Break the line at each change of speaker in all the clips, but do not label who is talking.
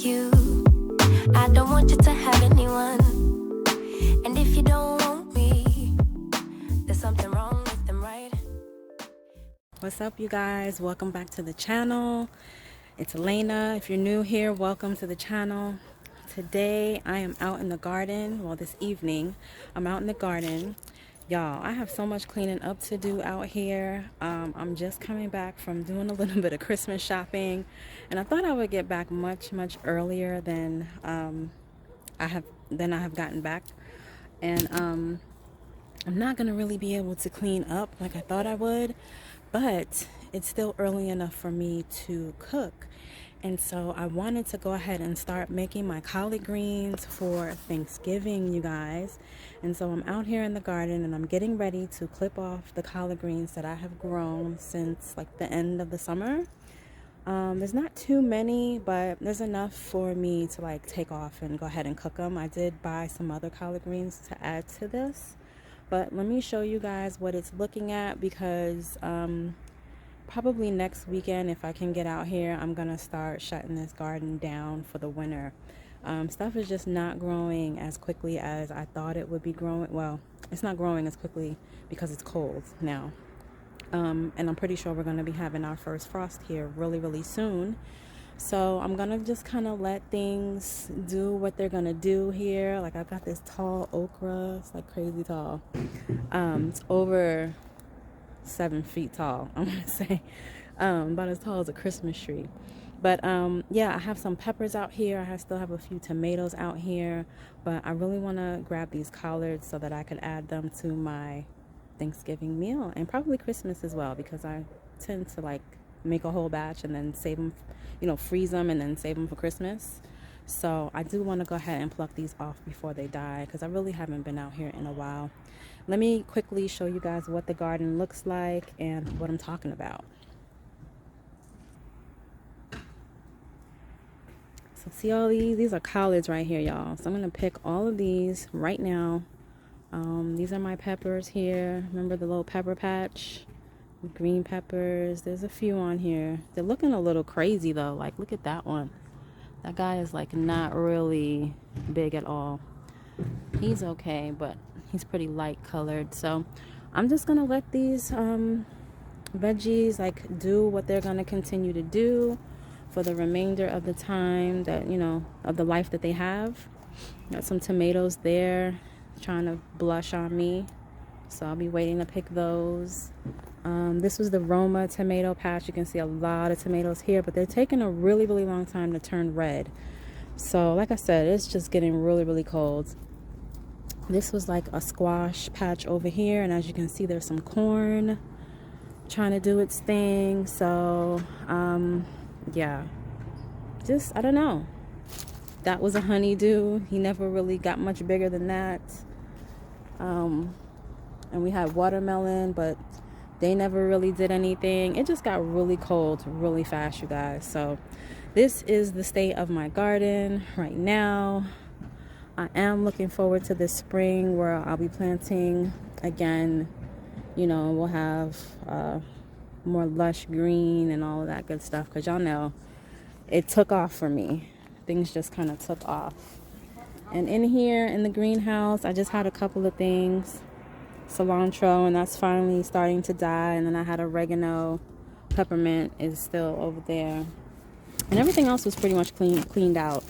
you. I don't want you to have anyone. And if you don't want me, there's something wrong with them, right?
What's up, you guys? Welcome back to the channel. It's Elaina. If you're new here, welcome to the channel. Today I am out in the garden. Well, this evening I'm out in the garden. Y'all, I have so much cleaning up to do out here. I'm just coming back from doing a little bit of Christmas shopping, and I thought I would get back much earlier than I have gotten back. And I'm not gonna really be able to clean up like I thought I would, but it's still early enough for me to cook. And so I wanted to go ahead and start making my collard greens for Thanksgiving, you guys. And so I'm out here in the garden and I'm getting ready to clip off the collard greens that I have grown since like the end of the summer. There's not too many, but there's enough for me to like take off and go ahead and cook them. I did buy some other collard greens to add to this, but let me show you guys what it's looking at, because probably next weekend, if I can get out here, I'm gonna start shutting this garden down for the winter. Stuff is just not growing as quickly as I thought it would be growing. Well, it's not growing as quickly because it's cold now. And I'm pretty sure we're gonna be having our first frost here really soon. So I'm gonna just kind of let things do what they're gonna do here. Like, I've got this tall okra. It's like crazy tall. It's over 7 feet tall, I'm gonna say, about as tall as a Christmas tree. But yeah, I have some peppers out here. I still have a few tomatoes out here, but I really want to grab these collards so that I could add them to my Thanksgiving meal, and probably Christmas as well, because I tend to like make a whole batch and then save them, freeze them and then save them for Christmas. So I do want to go ahead and pluck these off before they die, because I really haven't been out here in a while. Let me quickly show you guys what the garden looks like and what I'm talking about. So see all these are collards right here, y'all. So I'm going to pick all of these right now. These are my peppers here. Remember the little pepper patch? Green peppers. There's a few on here. They're looking a little crazy though. Like, look at that one. That guy is like not really big at all. He's okay, but he's pretty light colored. So I'm just gonna let these veggies like do what they're gonna continue to do for the remainder of the time that, of the life that they have. Got some tomatoes there trying to blush on me, so I'll be waiting to pick those. This was the Roma tomato patch. You can see a lot of tomatoes here, but they're taking a really long time to turn red. So like I said, it's just getting really cold. This was like a squash patch over here, and as you can see, there's some corn trying to do its thing. So yeah, just, I don't know. That was a honeydew. He never really got much bigger than that. And we had watermelon, but they never really did anything. It just got really cold really fast, you guys. So this is the state of my garden right now. I am looking forward to this spring where I'll be planting again. We'll have more lush green and all of that good stuff, because y'all know it took off for me. Things just kind of took off. And in here in the greenhouse, I just had a couple of things. Cilantro, and that's finally starting to die. And then I had oregano. Peppermint is still over there. And everything else was pretty much cleaned out.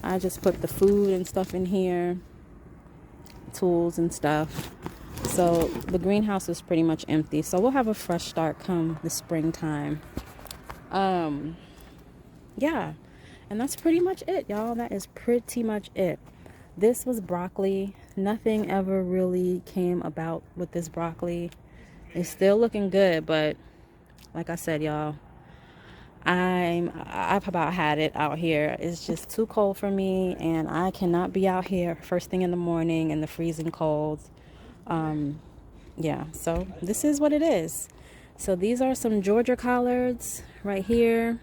I just put the food and stuff in here, tools and stuff. So the greenhouse is pretty much empty. So we'll have a fresh start come the springtime. Yeah, and that's pretty much it, y'all. That is pretty much it. This was broccoli. Nothing ever really came about with this broccoli. It's still looking good, but like I said, y'all, I've about had it out here. It's just too cold for me, and I cannot be out here first thing in the morning in the freezing cold. Yeah, so this is what it is. So these are some Georgia collards right here.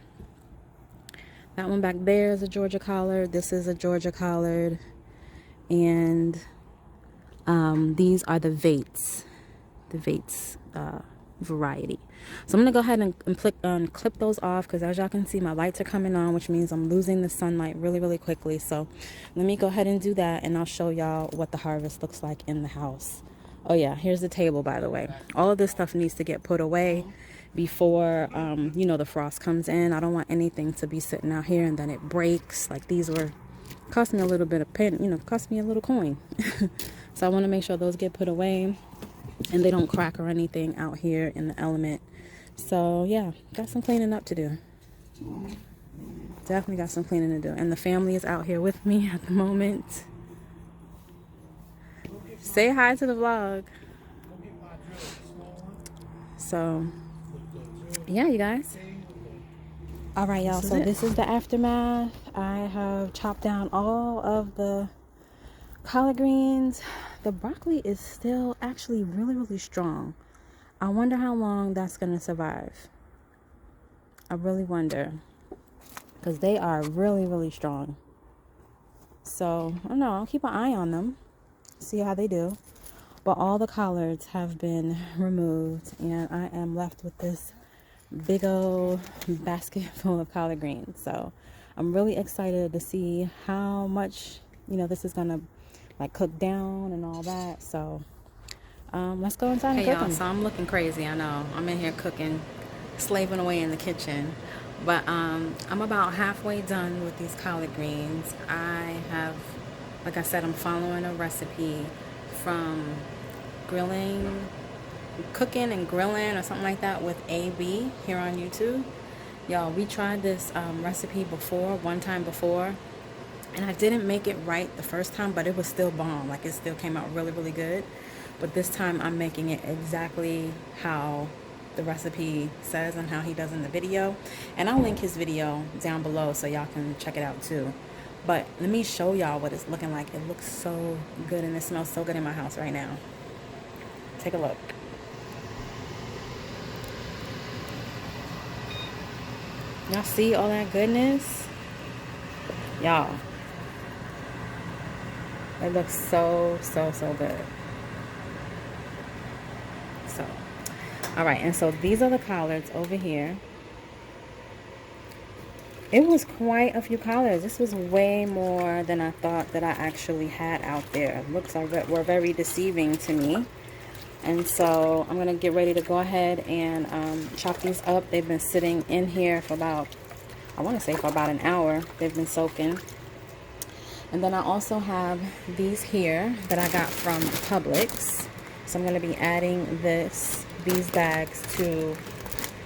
That one back there is a Georgia collard. This is a Georgia collard. And these are the vates. The vates variety. So I'm gonna go ahead and clip those off, because as y'all can see, my lights are coming on, which means I'm losing the sunlight really quickly. So let me go ahead and do that, and I'll show y'all what the harvest looks like in the house. Oh yeah, here's the table, by the way. All of this stuff needs to get put away before you know, the frost comes in. I don't want anything to be sitting out here and then it breaks. Like, these were cost me a little bit of pen, you know, cost me a little coin. So I want to make sure those get put away and they don't crack or anything out here in the element. So yeah, got some cleaning up to do. Definitely got some cleaning to do. And the family is out here with me at the moment. Say hi to the vlog. So yeah, you guys. All right, y'all. So this is the aftermath. I have chopped down all of the collard greens. The broccoli is still actually really strong. I wonder how long that's gonna survive. I really wonder, because they are really strong. So I don't know, I'll keep an eye on them, see how they do. But all the collards have been removed, and I am left with this big old basket full of collard greens. So I'm really excited to see how much, you know, this is gonna like cook down and all that. So let's go inside and cook them. So I'm looking crazy, I know. I'm in here cooking, slaving away in the kitchen. But I'm about halfway done with these collard greens. I have, like I said, I'm following a recipe from Cooking and Grilling or something like that with AB here on YouTube. Y'all, we tried this recipe before, one time before, and I didn't make it right the first time, but it was still bomb. Like, it still came out really good. But this time I'm making it exactly how the recipe says and how he does in the video. And I'll link his video down below so y'all can check it out too. But let me show y'all what it's looking like. It looks so good and it smells so good in my house right now. Take a look. Y'all see all that goodness? Y'all, it looks so good. So, all right, and so these are the collards over here. It was quite a few collards. This was way more than I thought that I actually had out there. Looks like were very deceiving to me. And so I'm gonna get ready to go ahead and chop these up. They've been sitting in here for about, I want to say for about an hour. They've been soaking. And then I also have these here that I got from Publix. So I'm gonna be adding these bags to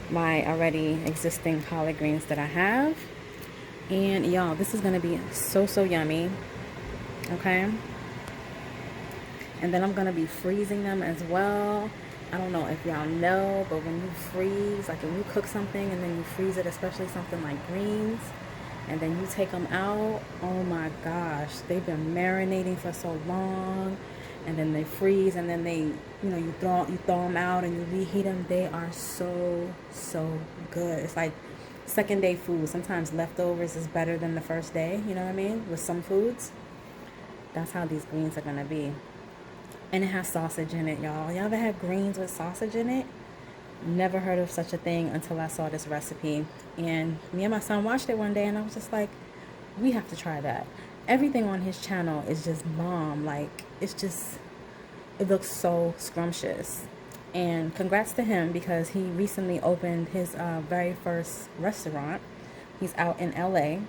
my already existing collard greens that I have. And y'all, this is gonna be so yummy. Okay. And then I'm gonna be freezing them as well. I don't know if y'all know, but when you freeze, like when you cook something and then you freeze it, especially something like greens, and then you take them out, oh my gosh, they've been marinating for so long, and then they freeze, and then they, you know, you throw them out and you reheat them. They are so good. It's like second day food. Sometimes leftovers is better than the first day, you know what I mean, with some foods. That's how these greens are gonna be. And it has sausage in it, y'all. Y'all ever had greens with sausage in it? Never heard of such a thing until I saw this recipe. And me and my son watched it one day, and I was just like, we have to try that. Everything on his channel is just bomb. Like, it looks so scrumptious. And congrats to him, because he recently opened his very first restaurant. He's out in LA.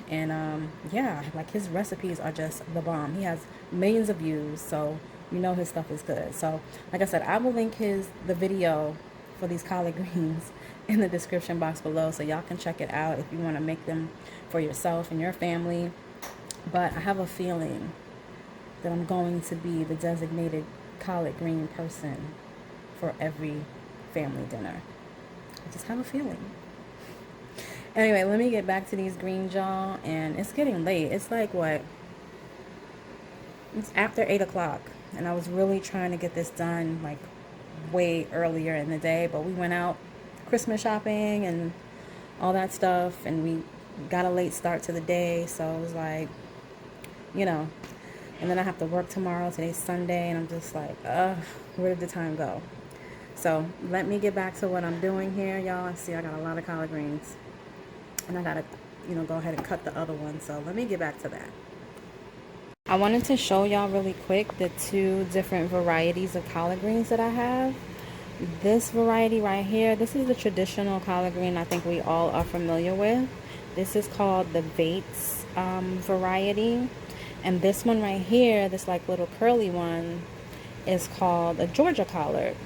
And yeah, like, his recipes are just the bomb. He has millions of views, so you know his stuff is good. So like I said, I will link the video for these collard greens in the description box below, so y'all can check it out if you want to make them for yourself and your family. But I have a feeling that I'm going to be the designated collard green person for every family dinner. I just have a feeling. Anyway, let me get back to these greens, y'all. And it's getting late. It's like, what? It's after 8 o'clock. And I was really trying to get this done like way earlier in the day. But we went out Christmas shopping and all that stuff. And we got a late start to the day. So it was like, you know. And then I have to work tomorrow. Today's Sunday. And I'm just like, where did the time go? So let me get back to what I'm doing here, y'all. See, I got a lot of collard greens, and I gotta, go ahead and cut the other one. So let me get back to that. I wanted to show y'all really quick the two different varieties of collard greens that I have. This variety right here, this is the traditional collard green I think we all are familiar with. This is called the Bates variety. And this one right here, this like little curly one, is called a Georgia collard.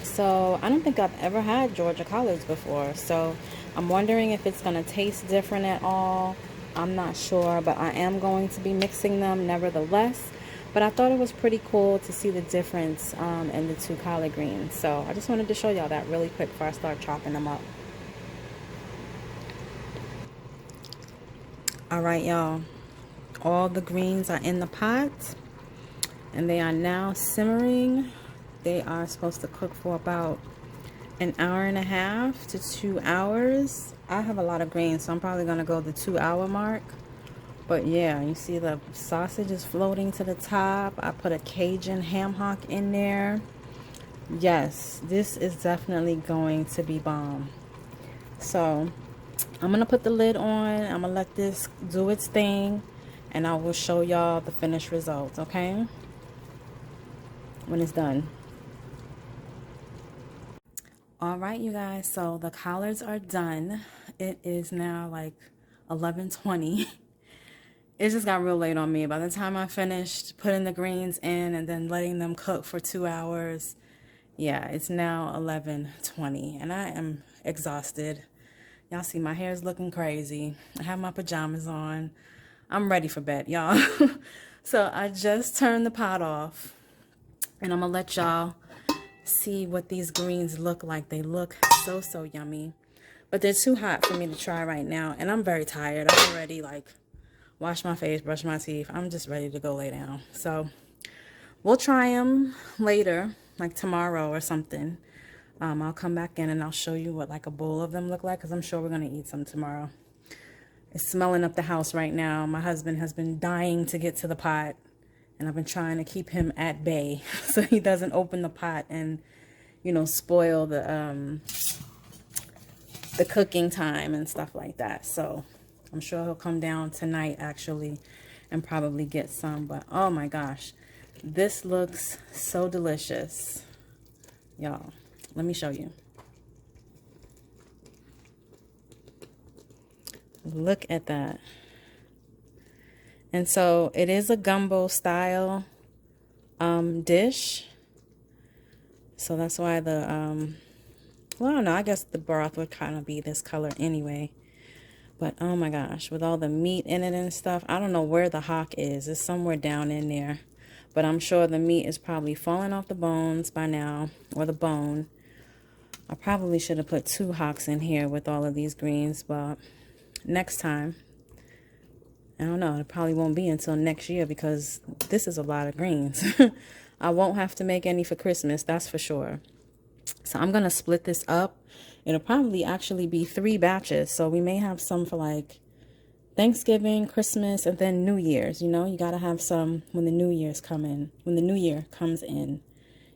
So I don't think I've ever had Georgia collards before. So I'm wondering if it's going to taste different at all. I'm not sure, but I am going to be mixing them nevertheless. But I thought it was pretty cool to see the difference in the two collard greens. So I just wanted to show y'all that really quick before I start chopping them up. All right, y'all. All the greens are in the pot, and they are now simmering. They are supposed to cook for about an hour and a half to 2 hours. I have a lot of greens, so I'm probably going to go the 2-hour mark. But yeah, you see the sausage is floating to the top. I put a Cajun ham hock in there. Yes, this is definitely going to be bomb. So I'm going to put the lid on. I'm going to let this do its thing, and I will show y'all the finished results, okay? When it's done. All right, you guys, so the collards are done. It is now like 11:20. It just got real late on me. By the time I finished putting the greens in and then letting them cook for 2 hours, yeah, it's now 11:20 and I am exhausted. Y'all see my hair is looking crazy. I have my pajamas on. I'm ready for bed, y'all. So I just turned the pot off, and I'm gonna let y'all see what these greens look like. They look so yummy, but they're too hot for me to try right now, and I'm very tired. I already like washed my face, brushed my teeth. I'm just ready to go lay down. So we'll try them later, like tomorrow or something. I'll come back in and I'll show you what like a bowl of them look like, because I'm sure we're gonna eat some tomorrow. It's smelling up the house right now. My husband has been dying to get to the pot, and I've been trying to keep him at bay so he doesn't open the pot and, spoil the cooking time and stuff like that. So I'm sure he'll come down tonight actually and probably get some. But oh my gosh, this looks so delicious. Y'all, let me show you. Look at that. And so it is a gumbo style dish. So that's why the, well, I don't know, I guess the broth would kind of be this color anyway. But oh my gosh, with all the meat in it and stuff, I don't know where the hock is. It's somewhere down in there. But I'm sure the meat is probably falling off the bones by now, or the bone. I probably should have put 2 hocks in here with all of these greens, but next time. I don't know, it probably won't be until next year, because this is a lot of greens. I won't have to make any for Christmas, that's for sure. So I'm going to split this up. It'll probably actually be 3 batches. So we may have some for like Thanksgiving, Christmas, and then New Year's. You got to have some when the New Year's come in. When the New Year comes in.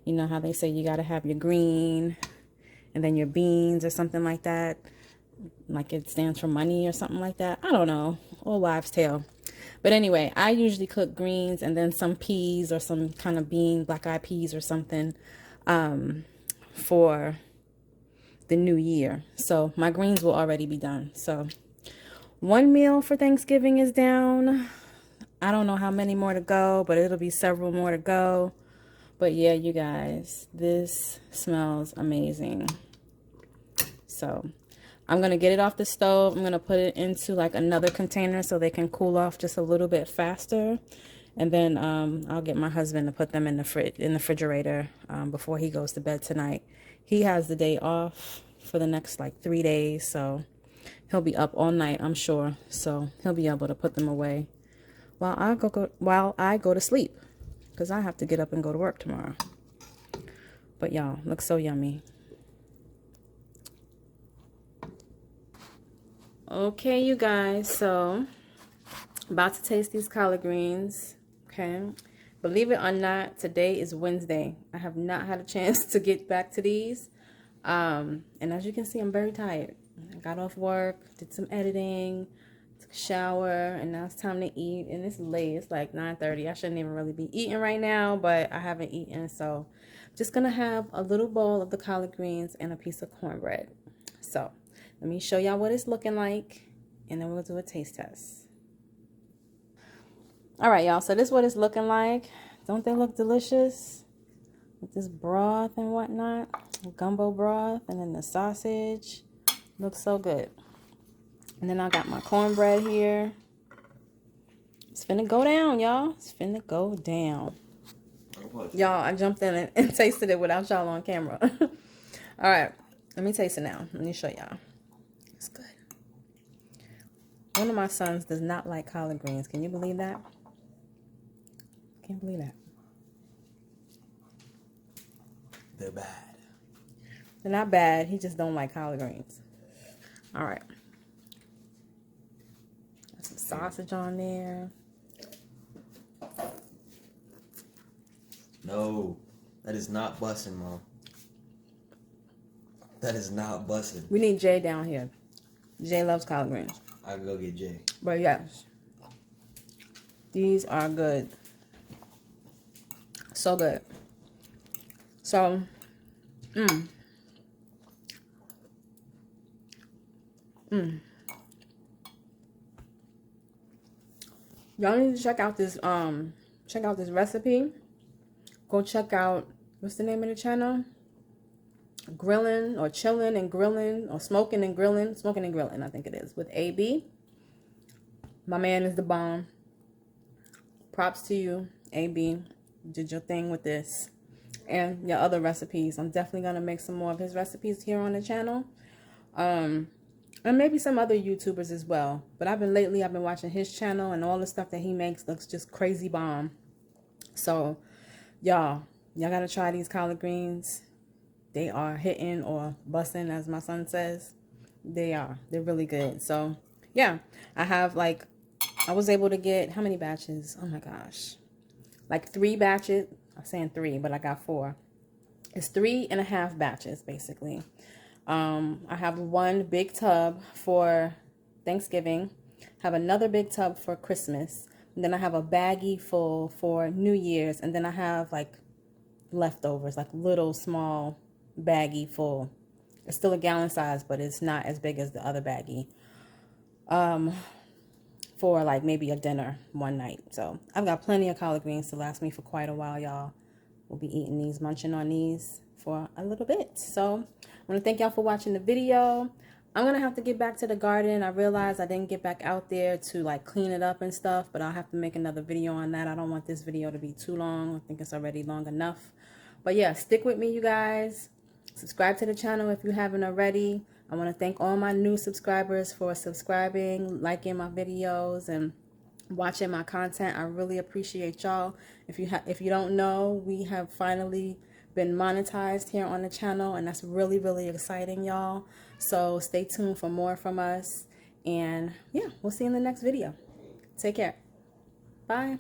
You know how they say you got to have your green and then your beans or something like that. Like it stands for money or something like that. I don't know. Old wives' tale. But anyway, I usually cook greens and then some peas or some kind of bean, black-eyed peas or something for the new year. So my greens will already be done. So 1 meal for Thanksgiving is down. I don't know how many more to go, but it'll be several more to go. But yeah, you guys, this smells amazing. So I'm going to get it off the stove. I'm going to put it into like another container so they can cool off just a little bit faster. And then I'll get my husband to put them in the refrigerator before he goes to bed tonight. He has the day off for the next like 3 days, so he'll be up all night, I'm sure. So he'll be able to put them away while I go to sleep, because I have to get up and go to work tomorrow. But y'all, looks so yummy. Okay, you guys, so about to taste these collard greens. Okay, Believe it or not, today is Wednesday. I have not had a chance to get back to these. And as you can see, I'm very tired. I got off work, did some editing, took a shower, and now it's time to eat. And it's late. It's like 9:30. I shouldn't even really be eating right now, but I haven't eaten. So I'm just going to have a little bowl of the collard greens and a piece of cornbread. So let me show y'all what it's looking like, and then we'll do a taste test. All right, y'all, so this is what it's looking like. Don't they look delicious? With this broth and whatnot. Gumbo broth, and then the sausage. Looks so good. And then I got my cornbread here. It's finna go down, y'all. It's finna go down. Y'all, I jumped in and tasted it without y'all on camera. All right, let me taste it now. Let me show y'all. It's good. One of my sons does not like collard greens. Can you believe that? Can't believe that.
They're bad.
They're not bad. He just don't like collard greens. All right. Got some sausage on there.
No, that is not bussin', Mom. That is not bussin'.
We need Jay down here. Jay loves collard greens.
I can go get Jay.
But yes, these are good. So good. So, y'all need to check out this recipe. Go check out, what's the name of the channel? Grillin' or Chillin' and Grillin' or Smokin' and Grillin'. Smokin' and Grillin', I think it is, with AB. My man is the bomb. Props to you, AB. You did your thing with this and your other recipes. I'm definitely going to make some more of his recipes here on the channel. And maybe some other YouTubers as well. But I've been watching his channel, and all the stuff that he makes looks just crazy bomb. So, y'all got to try these collard greens. They are hitting or busting, as my son says. They are. They're really good. So, yeah. I was able to get, how many batches? Oh, my gosh. Like 3 batches. I'm saying 3, but I got 4. It's 3.5 batches, basically. I have one big tub for Thanksgiving. Have another big tub for Christmas. And then I have a baggie full for New Year's. And then I have, like, leftovers, like little small baggie full. It's still a gallon size, but it's not as big as the other baggie. For like maybe a dinner one night. So I've got plenty of collard greens to last me for quite a while, y'all. We'll be eating these, munching on these for a little bit. So I want to thank y'all for watching the video. I'm going to have to get back to the garden. I realized I didn't get back out there to like clean it up and stuff, but I'll have to make another video on that. I don't want this video to be too long. I think it's already long enough. But yeah, stick with me, you guys. Subscribe to the channel if you haven't already. I want to thank all my new subscribers for subscribing, liking my videos, and watching my content. I really appreciate y'all. If you don't know, we have finally been monetized here on the channel, and that's really, really exciting, y'all. So stay tuned for more from us. And yeah, we'll see you in the next video. Take care. Bye.